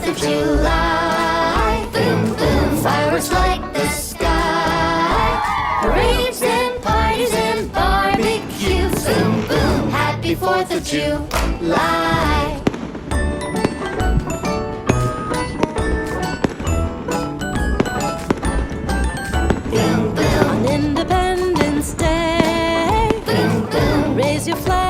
of July. Boom, boom, fireworks light the sky. Parades and parties and barbecues. Boom, boom, happy 4th of July. Boom, boom, On Independence Day, boom, boom, raise your flag.